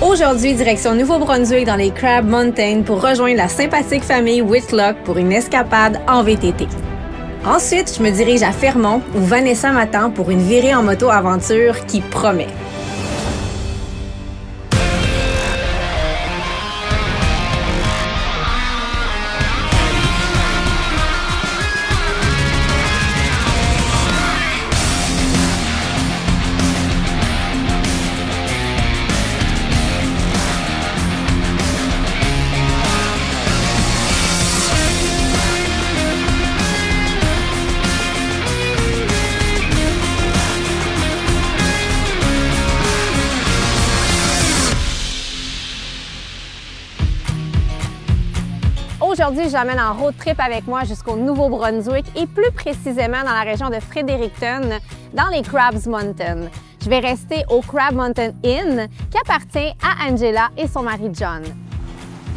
Aujourd'hui, direction Nouveau-Brunswick dans les Crab Mountains pour rejoindre la sympathique famille Whitlock pour une escapade en VTT. Ensuite, je me dirige à Fermont où Vanessa m'attend pour une virée en moto aventure qui promet. Aujourd'hui, j'emmène en road trip avec moi jusqu'au Nouveau-Brunswick et plus précisément dans la région de Fredericton, dans les Crab Mountains. Je vais rester au Crab Mountain Inn qui appartient à Angela et son mari John.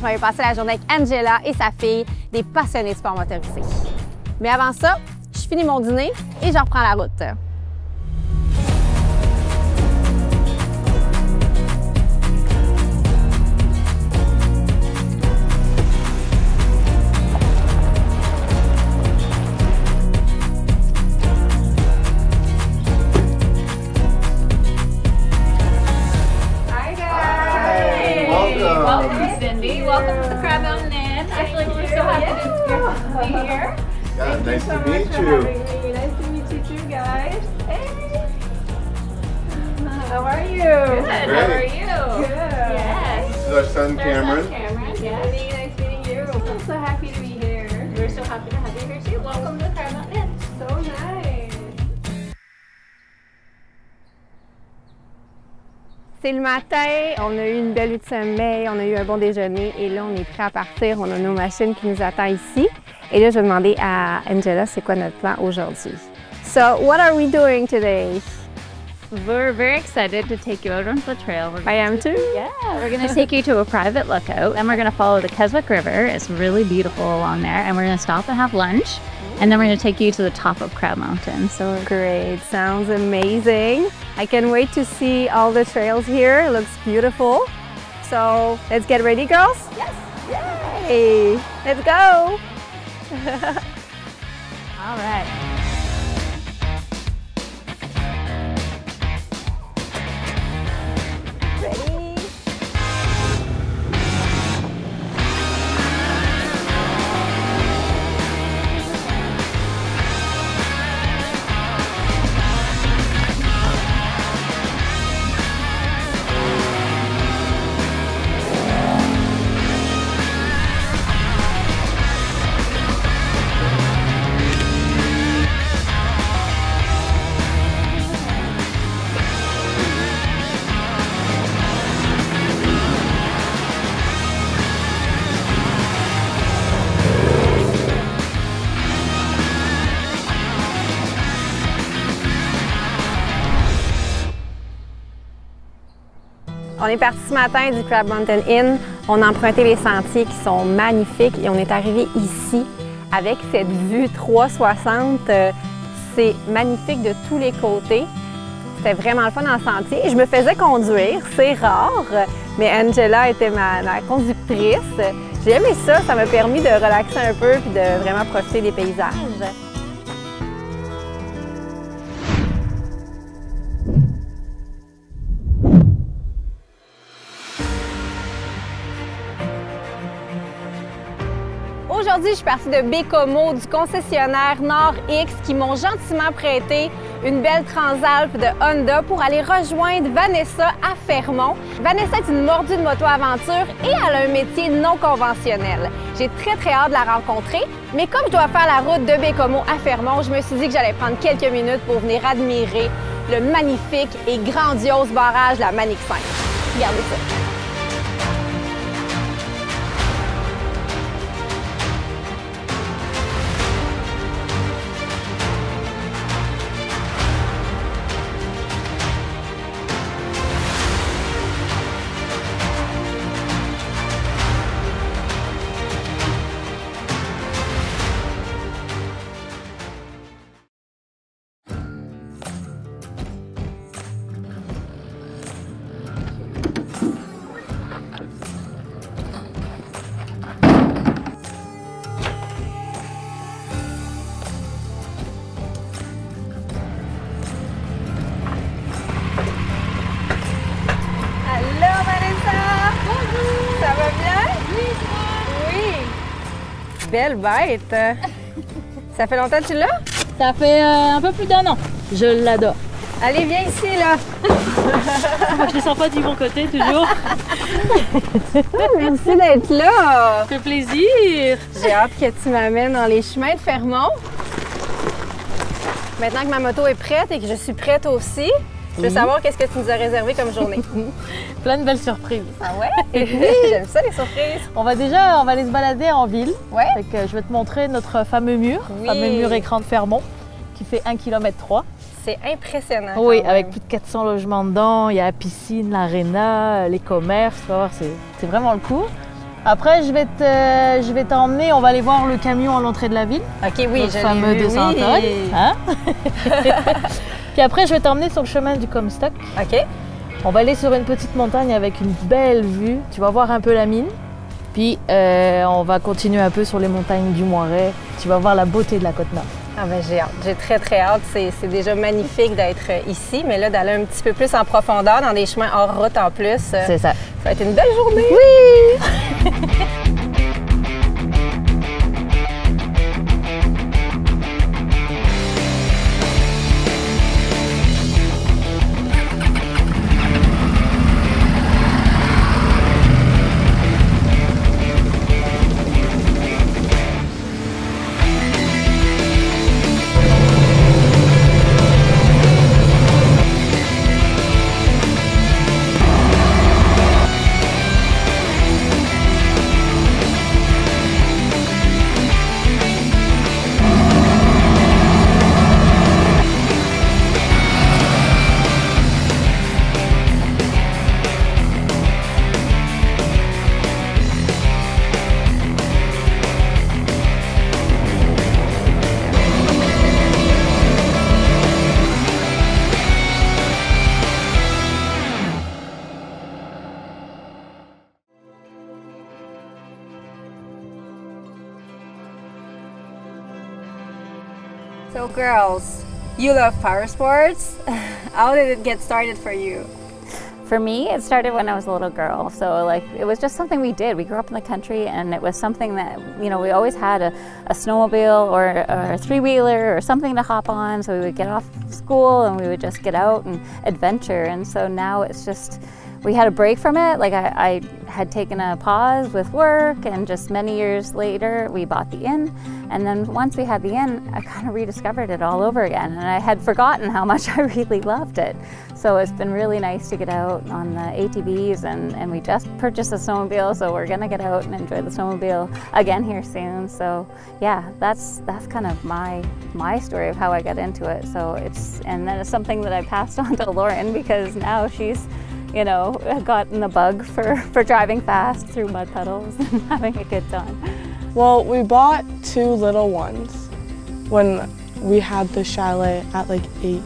Je vais passer la journée avec Angela et sa fille, des passionnés de sport motorisé. Mais avant ça, je finis mon dîner et je reprends la route. Welcome to the Crab Mountain Inn. Actually, we're so happy to be here. Yeah, nice to meet you. Nice to meet you too, guys. Hey. How are you? Good. Great. How are you? Good. Yes. This is our son Cameron. Cameron. Yes. Nice meeting you. I'm so happy to be here. We're so happy to have you here too. Welcome to the Crab Mountain Inn. So nice. C'est le matin, on a eu une belle nuit de sommeil, on a eu un bon déjeuner et là, on est prêt à partir. On a nos machines qui nous attendent ici. Et là, je vais demander à Angela c'est quoi notre plan aujourd'hui. So, what are we doing today? We're very excited to take you out onto the trail. I am too. Yeah, we're going to take you to a private lookout. Then we're going to follow the Keswick River. It's really beautiful along there. And we're going to stop and have lunch. And then we're going to take you to the top of Crab Mountain. So Great, sounds amazing. I can't wait to see all the trails here. It looks beautiful. So let's get ready, girls? Yes. Yay! Let's go! all right. Ready? On est parti ce matin du Crab Mountain Inn. On a emprunté les sentiers qui sont magnifiques et on est arrivé ici avec cette vue 360. C'est magnifique de tous les côtés. C'était vraiment le fun dans le sentier. Je me faisais conduire, c'est rare, mais Angela était ma conductrice. J'ai aimé ça, ça m'a permis de relaxer un peu et de vraiment profiter des paysages. Aujourd'hui, je suis partie de Bécomo, du concessionnaire Nord-X, qui m'ont gentiment prêté une belle Transalp de Honda pour aller rejoindre Vanessa à Fermont. Vanessa est une mordue de moto-aventure et elle a un métier non conventionnel. J'ai très hâte de la rencontrer, mais comme je dois faire la route de Bécomo à Fermont, je me suis dit que j'allais prendre quelques minutes pour venir admirer le magnifique et grandiose barrage de la Manic 5. Regardez ça. belle bête! Ça fait longtemps que tu l'as? Ça fait un peu plus d'1 an. Je l'adore. Allez, viens ici, là! Je les sens pas du bon côté, toujours. Merci d'être là! Ça fait plaisir. J'ai hâte que tu m'amènes dans les chemins de Fermont. Maintenant que ma moto est prête et que je suis prête aussi, je veux savoir qu'est-ce que tu nous as réservé comme journée. Plein de belles surprises. Ah ouais? J'aime ça, les surprises. On va aller se balader en ville. Ouais. Fait que je vais te montrer notre fameux mur, Oui. fameux mur écran de Fermont, qui fait 1,3 km. C'est impressionnant. Oui, quand même. avec plus de 400 logements dedans. Il y a la piscine, l'aréna, les commerces. Tu vas voir, c'est vraiment le coup. Après, je vais t'emmener, on va aller voir le camion à l'entrée de la ville. OK, oui, Le je l'ai fameux vu, 200 oui. tonnes. Hein? Puis après, je vais t'emmener sur le chemin du Comstock. OK. On va aller sur une petite montagne avec une belle vue. Tu vas voir un peu la mine. Puis on va continuer un peu sur les montagnes du Moiret. Tu vas voir la beauté de la Côte-Nord. Ah ben j'ai hâte. J'ai très, très hâte. C'est déjà magnifique d'être ici, mais là, d'aller un petit peu plus en profondeur dans des chemins hors route en plus. C'est ça. Ça va être une belle journée. Oui! So girls, you love power sports. How did it get started for you? For me, it started when I was a little girl. So like, it was just something we did. We grew up in the country and it was something that, you know, we always had a snowmobile or a three-wheeler or something to hop on. So we would get off school and we would just get out and adventure. And so now it's just, we had a break from it. Like I had taken a pause with work, and just many years later, we bought the inn. And then once we had the inn, I kind of rediscovered it all over again. And I had forgotten how much I really loved it. So it's been really nice to get out on the ATVs, and we just purchased a snowmobile, so we're gonna get out and enjoy the snowmobile again here soon. So yeah, that's kind of my story of how I got into it. So and then it's something that I passed on to Lauren, because now she's, you know, gotten the bug for driving fast through mud puddles and having a good time. Well, we bought 2 little ones when we had the chalet at like 8.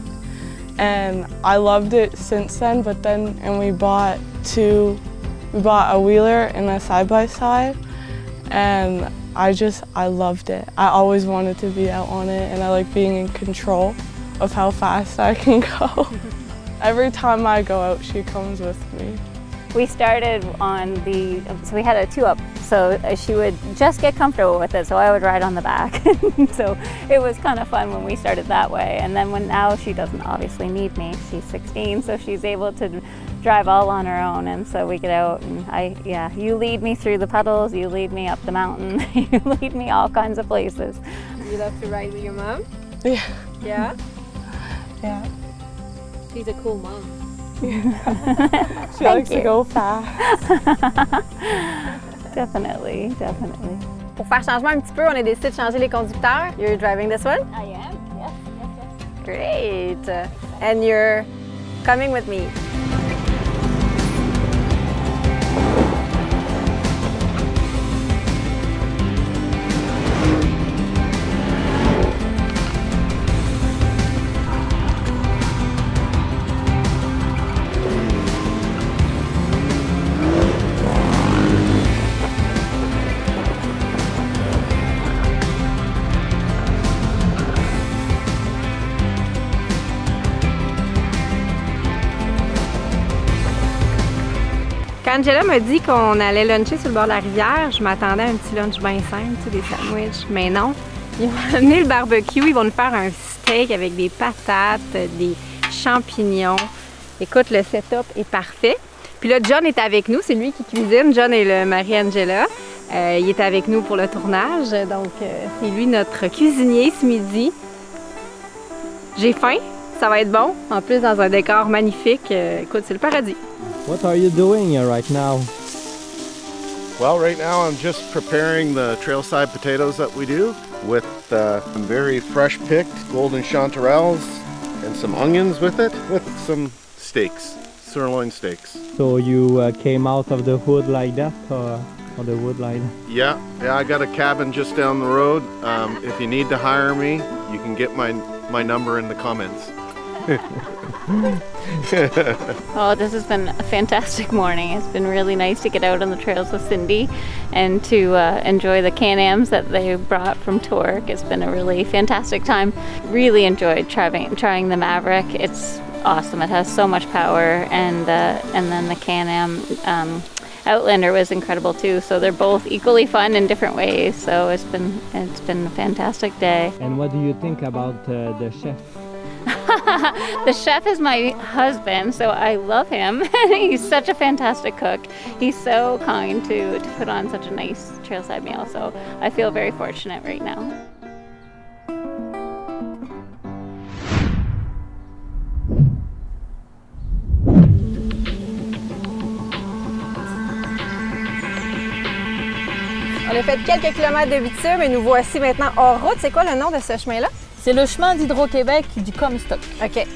And I loved it since then, but then, and we bought a wheeler and a side-by-side, and I loved it. I always wanted to be out on it, and I like being in control of how fast I can go. Every time I go out, she comes with me. We started on so we had a 2-up, so she would just get comfortable with it, so I would ride on the back. So it was kind of fun when we started that way. And then now she doesn't obviously need me. She's 16, so she's able to drive all on her own, and so we get out and you lead me through the puddles, you lead me up the mountain, you lead me all kinds of places. You love to ride with your mom? Yeah. Yeah? Yeah. She's a cool mom. She likes to go fast. Definitely, definitely. Pour faire changement un petit peu, on a décidé de changer les conducteurs. You're driving this one? I am, yes. Great. And you're coming with me. Quand Angela m'a dit qu'on allait luncher sur le bord de la rivière, je m'attendais à un petit lunch bien simple, tu sais, des sandwichs. Mais non, ils vont amener le barbecue, ils vont nous faire un steak avec des patates, des champignons. Écoute, le setup est parfait. Puis là, John est avec nous, c'est lui qui cuisine. John est le mari Angela. Il est avec nous pour le tournage, donc c'est lui notre cuisinier ce midi. J'ai faim, ça va être bon. En plus, dans un décor magnifique. Écoute, c'est le paradis. What are you doing right now? Well, right now I'm just preparing the trailside potatoes that we do with some very fresh picked golden chanterelles and some onions with it, with some steaks, sirloin steaks. So you came out of the hood like that, or the wood line? Yeah, I got a cabin just down the road. If you need to hire me, you can get my number in the comments. Oh, this has been a fantastic morning. It's been really nice to get out on the trails with Cindy and to enjoy the Can-Ams that they brought from Torque. It's been a really fantastic time. Really enjoyed trying the Maverick. It's awesome. It has so much power, and then the Can-Am Outlander was incredible too. So they're both equally fun in different ways. So it's been a fantastic day. And what do you think about the chef? The chef is my husband, so I love him. He's such a fantastic cook. He's so kind to put on such a nice trailside meal, so I feel very fortunate right now. On a fait quelques kilomètres de bitume et nous voici maintenant hors route. C'est quoi le nom de ce chemin-là? C'est le chemin d'Hydro-Québec du Comstock. OK.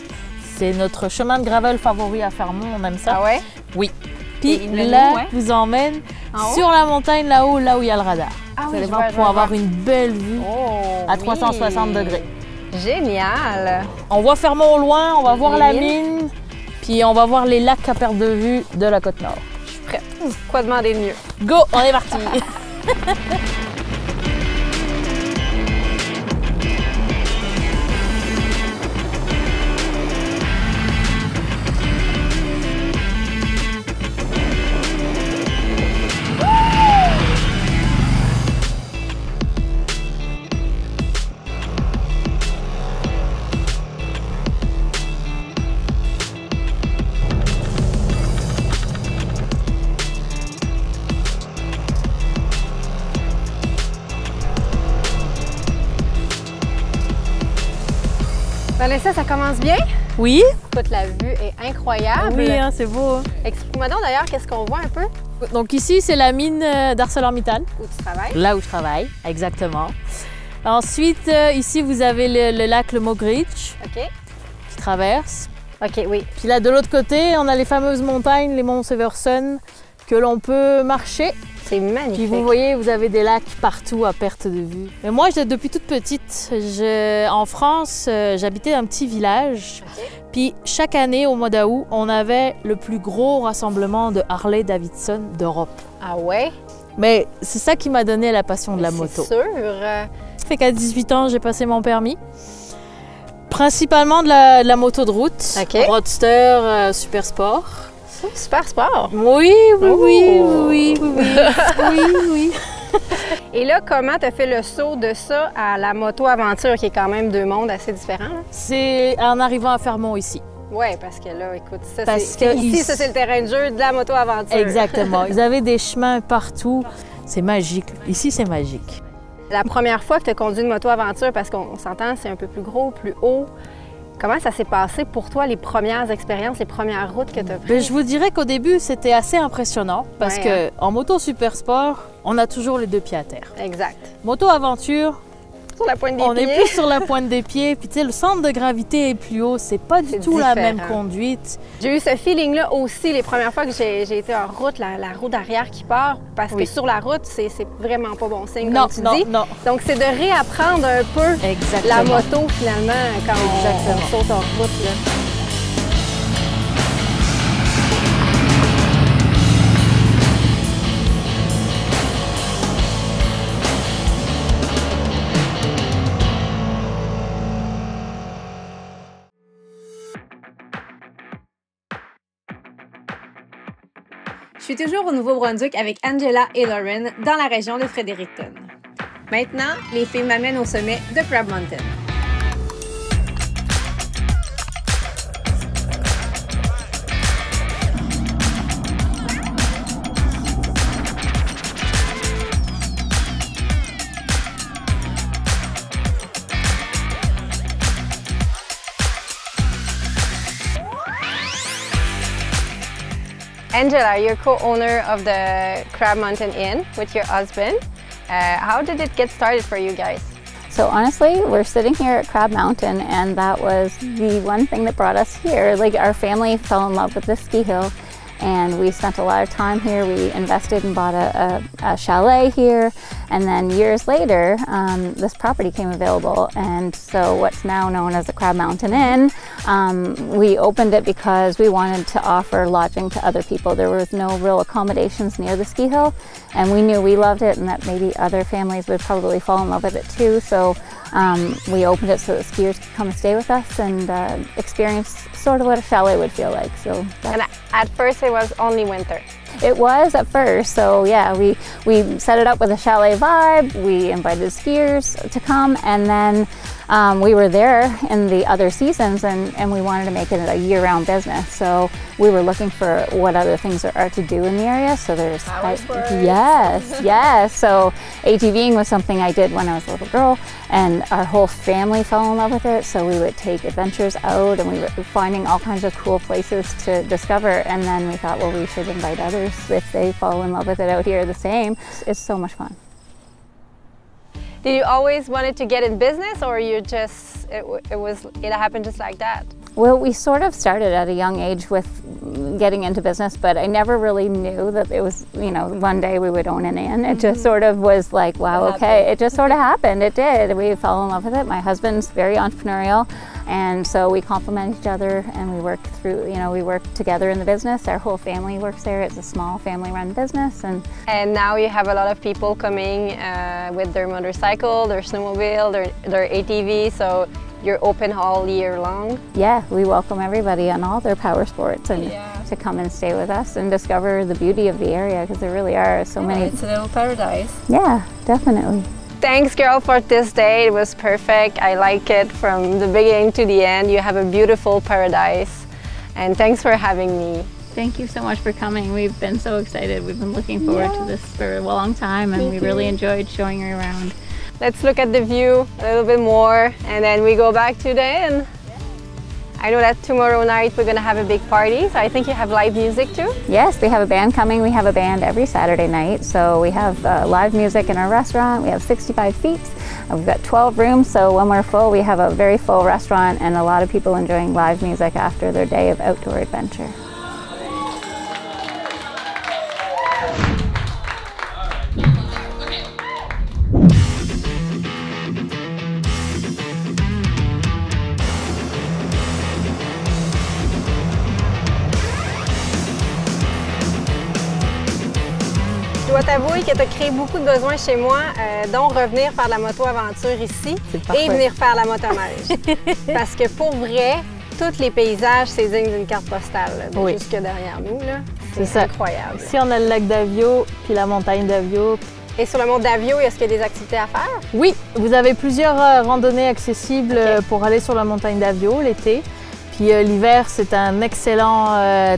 C'est notre chemin de gravel favori à Fermont, on aime ça. Ah ouais? Oui. Puis le là, nom, ouais? je vous emmène En haut? sur la montagne là-haut, là où il y a le radar. Ah vous oui, allez je voir vois, pour je avoir vois. une belle vue Oh, à 360 degrés. Génial! On voit Fermont au loin, on va voir Les la mines. mine, puis on va voir les lacs à perte de vue de la Côte-Nord. Je suis prête. Quoi demander de mieux? Go, on est parti! Vanessa, ça commence bien? Oui? Écoute, la vue est incroyable. Oui, hein, c'est beau. Hein. Explique-moi donc d'ailleurs qu'est-ce qu'on voit un peu Donc ici, c'est la mine d'ArcelorMittal. où tu travailles. Là où je travaille, exactement. Ensuite, ici, vous avez le lac le Mogridge OK. qui traverse. OK, oui. Puis là, de l'autre côté, on a les fameuses montagnes, les monts Severson, que l'on peut marcher. C'est magnifique. Puis vous voyez, vous avez des lacs partout à perte de vue. Mais moi, depuis toute petite, en France, j'habitais un petit village. OK. Puis chaque année, au mois d'août, on avait le plus gros rassemblement de Harley-Davidson d'Europe. Ah ouais? Mais c'est ça qui m'a donné la passion de la moto. C'est sûr. Ça fait qu'à 18 ans, j'ai passé mon permis. Principalement de la moto de route, OK. roadster, super sport. Super sport. Oui, oui, Oh. oui. Oui. Et là, comment tu as fait le saut de ça à la moto-aventure, qui est quand même deux mondes assez différents? Là? C'est en arrivant à Fermont ici. Oui, parce que là, écoute, ça, Parce c'est que ici, ici- ça, c'est le terrain de jeu de la moto-aventure. Exactement. Ils avaient des chemins partout. C'est magique. Ici, c'est magique. La première fois que tu as conduit une moto-aventure, parce qu'on s'entend, c'est un peu plus gros, plus haut, comment ça s'est passé pour toi, les premières expériences, les premières routes que tu as Ben, prises? je vous dirais qu'au début, c'était assez impressionnant parce Ouais, que en moto super sport, on a toujours les deux pieds à terre. Exact. Moto aventure, Sur la pointe des on pieds. est plus sur la pointe des pieds. Puis tu sais, le centre de gravité est plus haut. C'est pas du C'est tout la même différent. conduite. J'ai eu ce feeling-là aussi les premières fois que j'ai été en route, la roue d'arrière qui part, parce Oui. que sur la route, c'est vraiment pas bon signe, Non, comme tu non, dis. non. Donc, c'est de réapprendre un peu Exactement. la moto, finalement, quand Exactement. on saute en route. Là. Je suis toujours au Nouveau-Brunswick avec Angela et Lauren dans la région de Fredericton. Maintenant, les filles m'amènent au sommet de Crab Mountain. Angela, you're co-owner of the Crab Mountain Inn with your husband. How did it get started for you guys? So honestly, we're sitting here at Crab Mountain, and that was the one thing that brought us here. Like, our family fell in love with this ski hill, and we spent a lot of time here. We invested and bought a chalet here, and then years later, this property came available, and so what's now known as the Crab Mountain Inn, we opened it because we wanted to offer lodging to other people. There was no real accommodations near the ski hill, and we knew we loved it and that maybe other families would probably fall in love with it too, so we opened it so that skiers could come and stay with us and experience sort of what a chalet would feel like. So and at first it was only winter. It was at first, so yeah, we set it up with a chalet vibe. We invited skiers to come, and then we were there in the other seasons, and we wanted to make it a year-round business. So we were looking for what other things there are to do in the area. So there's yes. So ATVing was something I did when I was a little girl, and our whole family fell in love with it. So we would take adventures out, and we were finding all kinds of cool places to discover. And then we thought, well, we should invite others if they fall in love with it out here the same. It's so much fun. Did you always wanted to get in business, or you just it happened just like that? Well, we sort of started at a young age with getting into business, but I never really knew that it was, you know, one day we would own an inn. It just sort of was like, wow, okay. It just sort of happened. It did. We fell in love with it. My husband's very entrepreneurial, and so we complement each other, and we work through, you know, we work together in the business. Our whole family works there. It's a small family-run business. And now you have a lot of people coming with their motorcycle, their snowmobile, their ATV, so you're open all year long? Yeah, we welcome everybody on all their power sports and to come and stay with us and discover the beauty of the area, because there really are so many. It's a little paradise. Yeah, definitely. Thanks, girl, for this day. It was perfect. I like it from the beginning to the end. You have a beautiful paradise, and thanks for having me. Thank you so much for coming. We've been so excited. We've been looking forward to this for a long time, and we really enjoyed showing you around. Let's look at the view a little bit more, and then we go back to the inn. I know that tomorrow night we're going to have a big party, so I think you have live music too? Yes, we have a band coming. We have a band every Saturday night, so we have live music in our restaurant. We have 65 seats. We've got 12 rooms, so when we're full, we have a very full restaurant and a lot of people enjoying live music after their day of outdoor adventure. Je dois t'avouer que tu as créé beaucoup de besoins chez moi, dont revenir faire de la moto-aventure ici et venir faire la motoneige. Parce que pour vrai, tous les paysages, c'est digne d'une carte postale, jusque derrière nous. C'est incroyable. Ici, on a le lac d'Avio, puis la montagne d'Avio. Et sur le mont d'Avio, est-ce qu'il y a des activités à faire? Oui, vous avez plusieurs randonnées accessibles pour aller sur la montagne d'Avio l'été. Puis l'hiver, c'est un excellent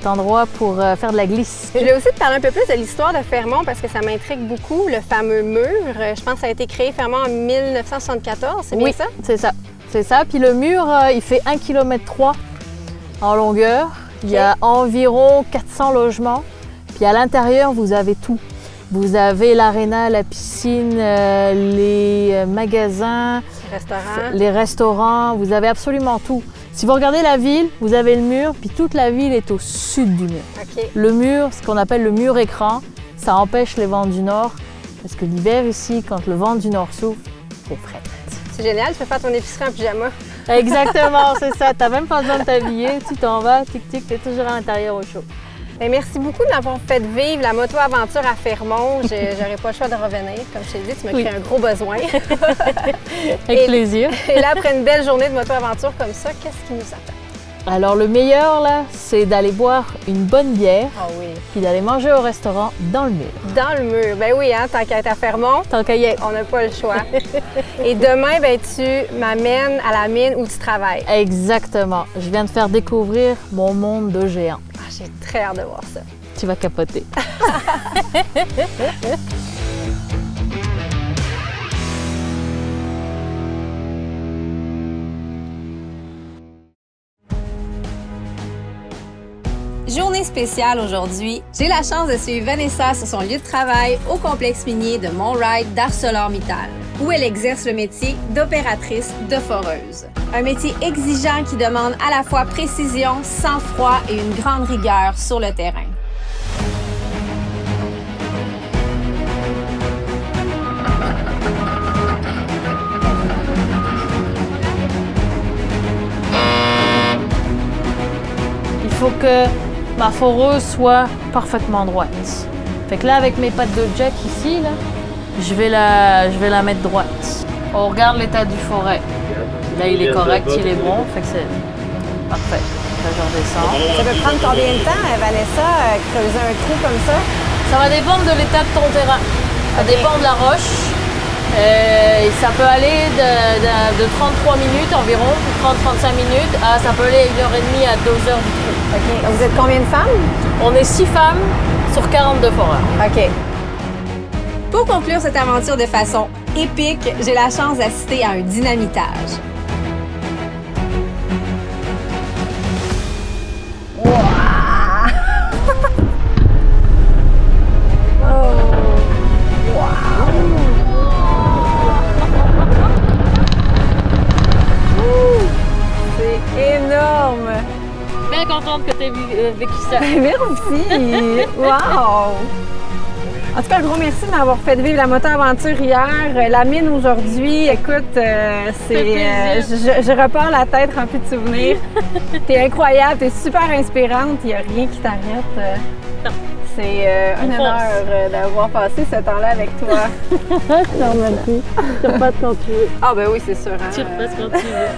endroit pour faire de la glisse. Je voulais aussi te parler un peu plus de l'histoire de Fermont parce que ça m'intrigue beaucoup, le fameux mur. Je pense que ça a été créé Fermont en 1974, c'est bien ça? Oui, c'est ça. C'est ça. Puis le mur, il fait 1,3 km en longueur. Il y a environ 400 logements. Puis à l'intérieur, vous avez tout. Vous avez l'aréna, la piscine, les magasins, les restaurants. Vous avez absolument tout. Si vous regardez la ville, vous avez le mur, puis toute la ville est au sud du mur. Le mur, ce qu'on appelle le mur écran, ça empêche les vents du nord, parce que l'hiver ici, quand le vent du nord souffle, c'est frais. C'est génial, tu peux faire ton épicerie en pyjama. Exactement, c'est ça. T'as même pas besoin de t'habiller, tu t'en vas, tic-tic, t'es toujours à l'intérieur au chaud. Bien, merci beaucoup de m'avoir fait vivre la moto-aventure à Fermont. J'aurais pas le choix de revenir. Comme je t'ai dit, tu m'as créé un gros besoin. Avec plaisir. Et là, après une belle journée de moto-aventure comme ça, qu'est-ce qui nous attend? Alors le meilleur là, c'est d'aller boire une bonne bière, Ah oui. puis d'aller manger au restaurant dans le mur. Dans le mur. Ben oui, hein, tant qu'à être à Fermont, Tant qu'à y être. on n'a pas le choix. Et demain, ben, tu m'amènes à la mine où tu travailles. Exactement. Je viens de faire découvrir mon monde de géant. Ah, j'ai très hâte de voir ça. Tu vas capoter. Journée spéciale aujourd'hui. J'ai la chance de suivre Vanessa sur son lieu de travail au complexe minier de Mont-Ride d'ArcelorMittal, où elle exerce le métier d'opératrice de foreuse. Un métier exigeant qui demande à la fois précision, sang-froid et une grande rigueur sur le terrain. Il faut que ma foreuse soit parfaitement droite. Fait que là, avec mes pattes de jack ici, là, je vais la mettre droite. On regarde l'état du forêt. Là, il est correct, il est bon, fait que c'est parfait. Là, je redescends. Ça peut prendre combien de temps, Vanessa, creuser un trou comme ça? Ça va dépendre de l'état de ton terrain. Ça dépend de la roche. Et ça peut aller de 33 minutes environ, 30-35 minutes, à ça peut aller 1h30 à 2 heures du trou. OK. Donc, vous êtes combien de femmes? On est 6 femmes sur 42 foreurs. OK. Pour conclure cette aventure de façon épique, j'ai la chance d'assister à un dynamitage. Énorme! Bien contente que tu aies vécu ça. Merci! Wow! En tout cas, un gros merci de m'avoir fait vivre la moto-aventure hier, la mine aujourd'hui. Écoute, je repars la tête remplie de souvenirs. T'es incroyable, t'es super inspirante, il n'y a rien qui t'arrête. C'est un honneur d'avoir passé ce temps-là avec toi. Je te remercie. Tu repasses quand tu veux. Ah ben oui, c'est sûr. Hein? Tu repasses quand tu veux.